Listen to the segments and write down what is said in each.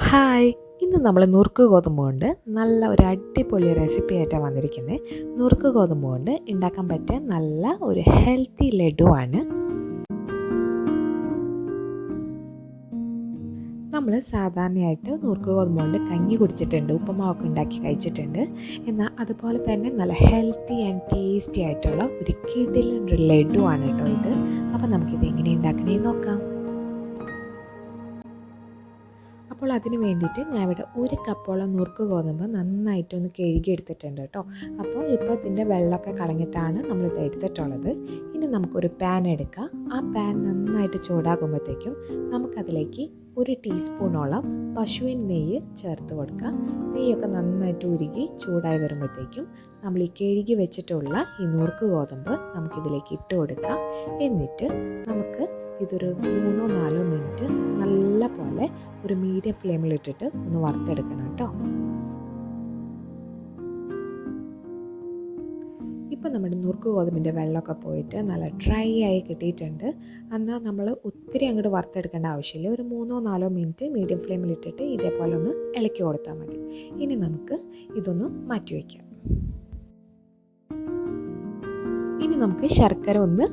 Hi, ഇന്ന് നമ്മൾ നുറുക്ക് ഗോതമ്പ് കൊണ്ട് നല്ല ഒരു അടിപൊളി റെസിപ്പി ആയിട്ടാണ് വന്നിരിക്കുന്നത്. നുറുക്ക് ഗോതമ്പ് കൊണ്ട് ഉണ്ടാക്കാൻ പറ്റിയ നല്ല ഒരു ഹെൽത്തി ലഡുവാണ്. നമ്മൾ സാധാരണയായിട്ട് നുറുക്ക് ഗോതമ്പ് കൊണ്ട് കഞ്ഞി കുടിച്ചിട്ടുണ്ട്, ഉപ്പുമാവൊക്കെ ഉണ്ടാക്കി കഴിച്ചിട്ടുണ്ട്. എന്നാൽ അതുപോലെ തന്നെ നല്ല ഹെൽത്തി ആൻഡ് ടേസ്റ്റി ആയിട്ടുള്ള ഒരു കിടിലൻ ലഡുവാണ് കേട്ടോ ഇത്. അപ്പോൾ നമുക്കിത് എങ്ങനെ ഉണ്ടാക്കണേന്ന് നോക്കാം. അപ്പോൾ അതിന് വേണ്ടിയിട്ട് ഞാൻ ഇവിടെ 1 കപ്പോളം നുറുക്ക് ഗോതമ്പ് നന്നായിട്ടൊന്ന് കഴുകിയെടുത്തിട്ടുണ്ട് കേട്ടോ. അപ്പോൾ ഇപ്പോൾ ഇതിൻ്റെ വെള്ളമൊക്കെ കളഞ്ഞിട്ടാണ് നമ്മളിത് എടുത്തിട്ടുള്ളത്. ഇനി നമുക്കൊരു പാൻ എടുക്കാം. ആ പാൻ നന്നായിട്ട് ചൂടാകുമ്പോഴത്തേക്കും നമുക്കതിലേക്ക് 1 ടീസ്പൂണോളം പശുവിൻ നെയ്യ് ചേർത്ത് കൊടുക്കുക. നെയ്യൊക്കെ നന്നായിട്ട് ഉരുകി ചൂടായി വരുമ്പോഴത്തേക്കും നമ്മൾ ഈ കഴുകി വെച്ചിട്ടുള്ള ഈ നുറുക്ക് ഗോതമ്പ് നമുക്കിതിലേക്ക് ഇട്ട് കൊടുക്കാം. എന്നിട്ട് നമുക്ക് ഇതൊരു 3-4 മിനിറ്റ് നല്ല പോലെ ഒരു മീഡിയം ഫ്ലെയിമിലിട്ടിട്ട് ഒന്ന് വറുത്തെടുക്കണം കേട്ടോ. ഇപ്പം നമ്മുടെ നുറുക്ക് ഗോതമ്പിൻ്റെ വെള്ളമൊക്കെ പോയിട്ട് നല്ല ഡ്രൈ ആയി കിട്ടിയിട്ടുണ്ട്. എന്നാൽ നമ്മൾ ഒത്തിരി അങ്ങോട്ട് വറുത്തെടുക്കേണ്ട ആവശ്യമില്ല. ഒരു 3-4 മിനിറ്റ് മീഡിയം ഫ്ലെയിമിലിട്ടിട്ട് ഇതേപോലെ ഒന്ന് ഇളക്കി കൊടുത്താൽ മതി. ഇനി നമുക്ക് ഇതൊന്ന് മാറ്റി വയ്ക്കാം. ഇനി നമുക്ക് ശർക്കര ഒന്ന്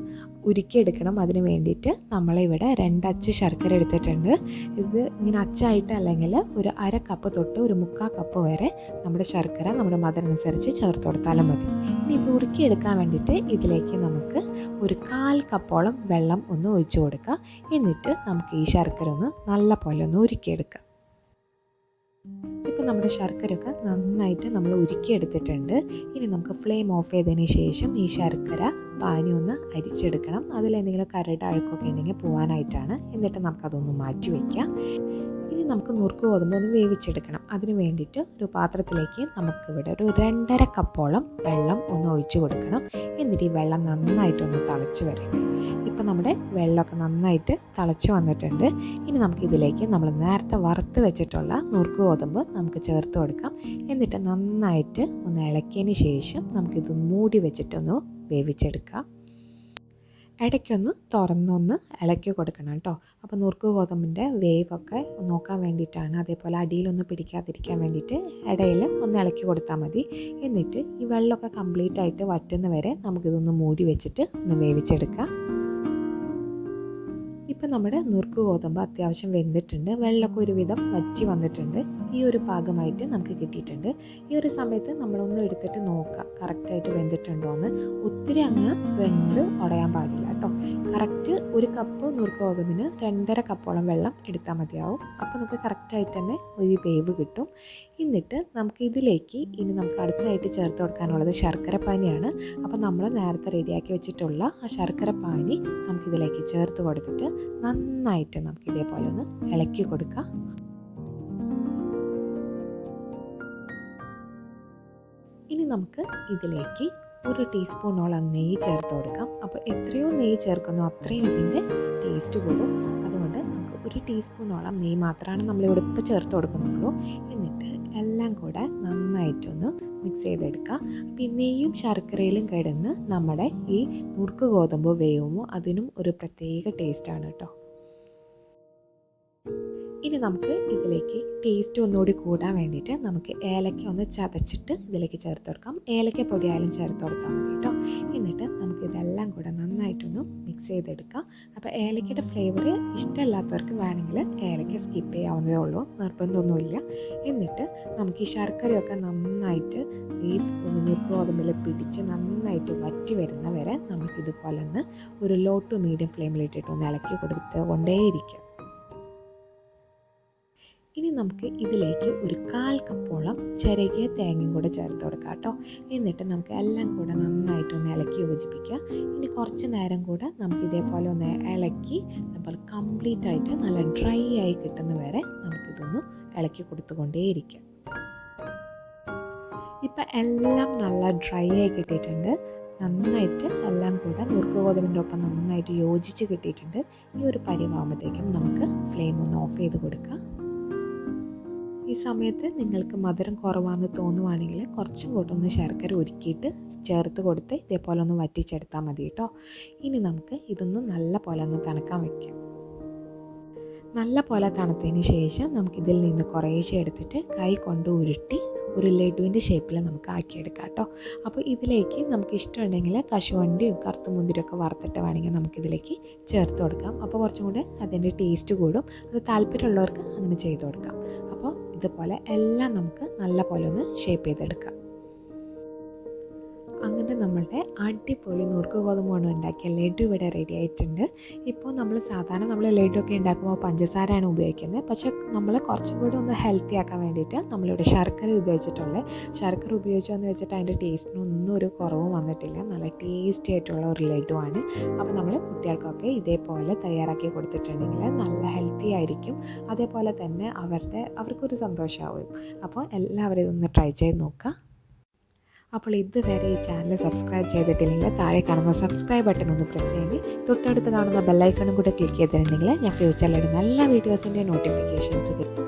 ഉരുക്കിയെടുക്കണം. അതിന് വേണ്ടിയിട്ട് നമ്മളിവിടെ 2 അച്ച് ശർക്കര എടുത്തിട്ടുണ്ട്. ഇത് ഇങ്ങനെ അച്ചായിട്ട് അല്ലെങ്കിൽ ഒരു 1/2 കപ്പ് തൊട്ട് ഒരു 3/4 കപ്പ് വരെ നമ്മുടെ ശർക്കര നമ്മുടെ മധുരമനുസരിച്ച് ചേർത്ത് കൊടുത്താലും മതി. ഇനി ഇത് ഉരുക്കിയെടുക്കാൻ വേണ്ടിയിട്ട് ഇതിലേക്ക് നമുക്ക് ഒരു 1/4 കപ്പോളം വെള്ളം ഒന്ന് ഒഴിച്ചു കൊടുക്കുക. എന്നിട്ട് നമുക്ക് ഈ ശർക്കര ഒന്ന് നല്ല പോലെ ഒന്ന് ഉരുക്കിയെടുക്കാം. ഇപ്പോൾ നമ്മുടെ ശർക്കരയൊക്കെ നന്നായിട്ട് നമ്മൾ ഉരുക്കിയെടുത്തിട്ടുണ്ട്. ഇനി നമുക്ക് ഫ്ലെയിം ഓഫ് ചെയ്തതിന് ശേഷം ഈ ശർക്കര പാനി ഒന്ന് അരിച്ചെടുക്കണം. അതിലെന്തെങ്കിലും കരട് അഴുക്കൊക്കെ ഉണ്ടെങ്കിൽ പോകാനായിട്ടാണ്. എന്നിട്ട് നമുക്കതൊന്ന് മാറ്റി വയ്ക്കാം. ഇനി നമുക്ക് നുറുക്ക് ഗോതമ്പ് ഒന്ന് വേവിച്ചെടുക്കണം. അതിന് വേണ്ടിയിട്ട് ഒരു പാത്രത്തിലേക്ക് നമുക്കിവിടെ ഒരു 2.5 കപ്പോളം വെള്ളം ഒന്ന് ഒഴിച്ചു കൊടുക്കണം. എന്നിട്ട് ഈ വെള്ളം നന്നായിട്ടൊന്ന് തിളച്ച് വരണം. ഇപ്പം നമ്മുടെ വെള്ളമൊക്കെ നന്നായിട്ട് തിളച്ച് വന്നിട്ടുണ്ട്. ഇനി നമുക്കിതിലേക്ക് നമ്മൾ നേരത്തെ വറുത്ത് വെച്ചിട്ടുള്ള നുറുക്ക് ഗോതമ്പ് നമുക്ക് ചേർത്ത് കൊടുക്കാം. എന്നിട്ട് നന്നായിട്ട് ഒന്ന് ഇളക്കിയതിന് ശേഷം നമുക്കിത് മൂടി വെച്ചിട്ടൊന്ന് വേവിച്ചെടുക്കാം. ഇടയ്ക്കൊന്ന് തുറന്നൊന്ന് ഇളക്കി കൊടുക്കണം കേട്ടോ. അപ്പോൾ നുറുക്ക് ഗോതമ്പിൻ്റെ വേവൊക്കെ നോക്കാൻ വേണ്ടിയിട്ടാണ്. അതേപോലെ അടിയിലൊന്ന് പിടിക്കാതിരിക്കാൻ വേണ്ടിയിട്ട് ഇടയിൽ ഒന്ന് ഇളക്കി കൊടുത്താൽ മതി. എന്നിട്ട് ഈ വെള്ളമൊക്കെ കംപ്ലീറ്റ് ആയിട്ട് വറ്റുന്ന വരെ നമുക്കിതൊന്ന് മൂടി വെച്ചിട്ട് ഒന്ന് വേവിച്ചെടുക്കാം. ഇപ്പം നമ്മുടെ നുറുക്ക് ഗോതമ്പ് അത്യാവശ്യം വെന്തിട്ടുണ്ട്. വെള്ളമൊക്കെ ഒരുവിധം വറ്റി വന്നിട്ടുണ്ട്. ഈ ഒരു പാകമായിട്ട് നമുക്ക് കിട്ടിയിട്ടുണ്ട്. ഈ ഒരു സമയത്ത് നമ്മളൊന്ന് എടുത്തിട്ട് നോക്കാം കറക്റ്റായിട്ട് വെന്തിട്ടുണ്ടോ എന്ന്. ഒത്തിരി അങ്ങ് വെന്ത് ഉടയാൻ പാടില്ല കേട്ടോ. കറക്റ്റ് 1 കപ്പ് നുറുക്ക് ഗോതമ്പിന് 2.5 കപ്പോളം വെള്ളം എടുത്താൽ മതിയാവും. അപ്പോൾ നമുക്ക് കറക്റ്റായിട്ട് തന്നെ ഒരു വേവ് കിട്ടും. എന്നിട്ട് നമുക്ക് ഇതിലേക്ക് ഇനി നമുക്ക് അടുത്തതായിട്ട് ചേർത്ത് കൊടുക്കാനുള്ളത് ശർക്കര പാനിയാണ്. അപ്പോൾ നമ്മൾ നേരത്തെ റെഡിയാക്കി വെച്ചിട്ടുള്ള ആ ശർക്കര പാനി നമുക്കിതിലേക്ക് ചേർത്ത് കൊടുത്തിട്ട് നന്നായിട്ട് നമുക്ക് ഇതേപോലെ ഒന്ന് ഇളക്കി കൊടുക്കാം. ഇനി നമുക്ക് ഇതിലേക്ക് 1 ടീസ്പൂണോളം നെയ്യ് ചേർത്ത് കൊടുക്കാം. അപ്പോൾ എത്രയോ നെയ്യ് ചേർക്കുന്നോ അത്രയും ഇതിൻ്റെ ടേസ്റ്റ് കൂടും. അതുകൊണ്ട് നമുക്ക് 1 ടീസ്പൂണോളം നെയ്യ് മാത്രമാണ് നമ്മളിവിടെ ഇപ്പോൾ ചേർത്ത് കൊടുക്കുന്നുള്ളൂ. എന്നിട്ട് എല്ലാം കൂടെ നന്നായിട്ടൊന്ന് മിക്സ് ചെയ്തെടുക്കുക. അപ്പോൾ ഈ നെയ്യും ശർക്കരയിലും കിടന്ന് നമ്മുടെ ഈ നുറുക്ക് ഗോതമ്പ് വേവുമ്പോൾ അതിനും ഒരു പ്രത്യേക ടേസ്റ്റാണ് കേട്ടോ. ഇനി നമുക്ക് ഇതിലേക്ക് ടേസ്റ്റ് ഒന്നുകൂടി കൂടാൻ വേണ്ടിയിട്ട് നമുക്ക് ഏലക്ക ഒന്ന് ചതച്ചിട്ട് ഇതിലേക്ക് ചേർത്ത് കൊടുക്കാം. ഏലക്ക പൊടി ആയാലും ചേർത്ത് കൊടുത്താൽ മതി കേട്ടോ. എന്നിട്ട് നമുക്കിതെല്ലാം കൂടെ നന്നായിട്ടൊന്ന് മിക്സ് ചെയ്തെടുക്കാം. അപ്പോൾ ഏലക്കയുടെ ഫ്ലേവർ ഇഷ്ടമല്ലാത്തവർക്ക് വേണമെങ്കിൽ ഏലക്ക സ്കിപ്പ് ചെയ്യാവുന്നതേ ഉള്ളൂ, നിർബന്ധമൊന്നുമില്ല. എന്നിട്ട് നമുക്ക് ഈ ശർക്കരയൊക്കെ നന്നായിട്ട് ഈ നുറുക്ക് ഗോതമ്പിൽ പിടിച്ച് നന്നായിട്ട് വറ്റി വരുന്ന വരെ നമുക്കിതുപോലെ ഒന്ന് ഒരു ലോ ടു മീഡിയം ഫ്ലെയിമിലിട്ടിട്ട് ഒന്ന് ഇളക്കി കൊടുത്ത് കൊണ്ടേയിരിക്കുക. ഇനി നമുക്ക് ഇതിലേക്ക് ഒരു 1/4 കപ്പോളം ചിരകിയ തേങ്ങയും കൂടെ ചേർത്ത് കൊടുക്കാം കേട്ടോ. എന്നിട്ട് നമുക്ക് എല്ലാം കൂടെ നന്നായിട്ടൊന്ന് ഇളക്കി യോജിപ്പിക്കുക. ഇനി കുറച്ച് നേരം കൂടെ നമുക്ക് ഇതേപോലെ ഒന്ന് ഇളക്കി നമ്മൾ കംപ്ലീറ്റ് ആയിട്ട് നല്ല ഡ്രൈ ആയി കിട്ടുന്ന വരെ നമുക്കിതൊന്ന് ഇളക്കി കൊടുത്തുകൊണ്ടേയിരിക്കാം. ഇപ്പം എല്ലാം നല്ല ഡ്രൈ ആയി കിട്ടിയിട്ടുണ്ട്. നന്നായിട്ട് എല്ലാം കൂടെ നുറുക്ക് ഗോതമ്പിൻ്റെ ഒപ്പം നന്നായിട്ട് യോജിച്ച് കിട്ടിയിട്ടുണ്ട്. ഈ ഒരു പരിവാകുമ്പോഴത്തേക്കും നമുക്ക് ഫ്ലെയിം ഒന്ന് ഓഫ് ചെയ്ത് കൊടുക്കാം. ഈ സമയത്ത് നിങ്ങൾക്ക് മധുരം കുറവാണെന്ന് തോന്നുവാണെങ്കിൽ കുറച്ചും കൂട്ടൊന്ന് ശർക്കര ഉരുക്കിയിട്ട് ചേർത്ത് കൊടുത്ത് ഇതേപോലെ ഒന്ന് വറ്റിച്ചെടുത്താൽ മതി കേട്ടോ. ഇനി നമുക്ക് ഇതൊന്ന് നല്ല പോലെ ഒന്ന് തണുക്കാൻ വയ്ക്കാം. നല്ല പോലെ തണുത്തതിന് ശേഷം നമുക്കിതിൽ നിന്ന് കുറേശ്ശെ എടുത്തിട്ട് കൈ കൊണ്ട് ഉരുട്ടി ഒരു ലഡുവിൻ്റെ ഷേപ്പിൽ നമുക്ക് ആക്കിയെടുക്കാം കേട്ടോ. അപ്പോൾ ഇതിലേക്ക് നമുക്ക് ഇഷ്ടമുണ്ടെങ്കിൽ കശുവണ്ടിയും കറുത്തമുന്തിരിയൊക്കെ വറുത്തിട്ട് വേണമെങ്കിൽ നമുക്കിതിലേക്ക് ചേർത്ത് കൊടുക്കാം. അപ്പോൾ കുറച്ചും കൂടെ അതിൻ്റെ ടേസ്റ്റ് കൂടും. അത് താല്പര്യമുള്ളവർക്ക് അങ്ങനെ ചെയ്ത് കൊടുക്കാം. അപ്പോൾ ഇതുപോലെ എല്ലാം നമുക്ക് നല്ല പോലെ ഒന്ന് ഷേപ്പ് ചെയ്തെടുക്കാം. അങ്ങനെ നമ്മളുടെ അടിപൊളി നുറുക്ക് ഗോതമ്പ് കൊണ്ട് ഉണ്ടാക്കിയ ലഡു ഇവിടെ റെഡി ആയിട്ടുണ്ട്. ഇപ്പോൾ സാധാരണ ലഡു ഒക്കെ ഉണ്ടാക്കുമ്പോൾ പഞ്ചസാരയാണ് ഉപയോഗിക്കുന്നത്. പക്ഷേ നമ്മൾ കുറച്ചും കൂടി ഒന്ന് ഹെൽത്തി ആക്കാൻ വേണ്ടിയിട്ട് നമ്മളിവിടെ ശർക്കര ഉപയോഗിച്ചിട്ടുള്ളത്. ശർക്കര ഉപയോഗിച്ചതെന്ന് വെച്ചിട്ട് അതിൻ്റെ ടേസ്റ്റിനൊന്നും ഒരു കുറവും വന്നിട്ടില്ല. നല്ല ടേസ്റ്റി ആയിട്ടുള്ള ഒരു ലഡു ആണ്. അപ്പോൾ നമ്മൾ കുട്ടികൾക്കൊക്കെ ഇതേപോലെ തയ്യാറാക്കി കൊടുത്തിട്ടുണ്ടെങ്കിൽ നല്ല ഹെൽത്തി ആയിരിക്കും. അതേപോലെ തന്നെ അവർക്കൊരു സന്തോഷമാവും. അപ്പോൾ എല്ലാവരും ഇതൊന്ന് ട്രൈ ചെയ്ത് നോക്കുക. അപ്പോൾ ഇതുവരെ ഈ ചാനൽ സബ്സ്ക്രൈബ് ചെയ്തിട്ടില്ലെങ്കിൽ താഴെ കാണുന്ന സബ്സ്ക്രൈബ് ബട്ടൺ ഒന്ന് പ്രസ് ചെയ്ത് തൊട്ടടുത്ത് കാണുന്ന ബെല്ലൈക്കണും കൂടെ ക്ലിക്ക് ചെയ്തിട്ടുണ്ടെങ്കിൽ ഞാൻ ഫ്യൂച്ചറിലിടുന്ന എല്ലാ വീഡിയോസിൻ്റെ നോട്ടിഫിക്കേഷൻസ് കിട്ടും.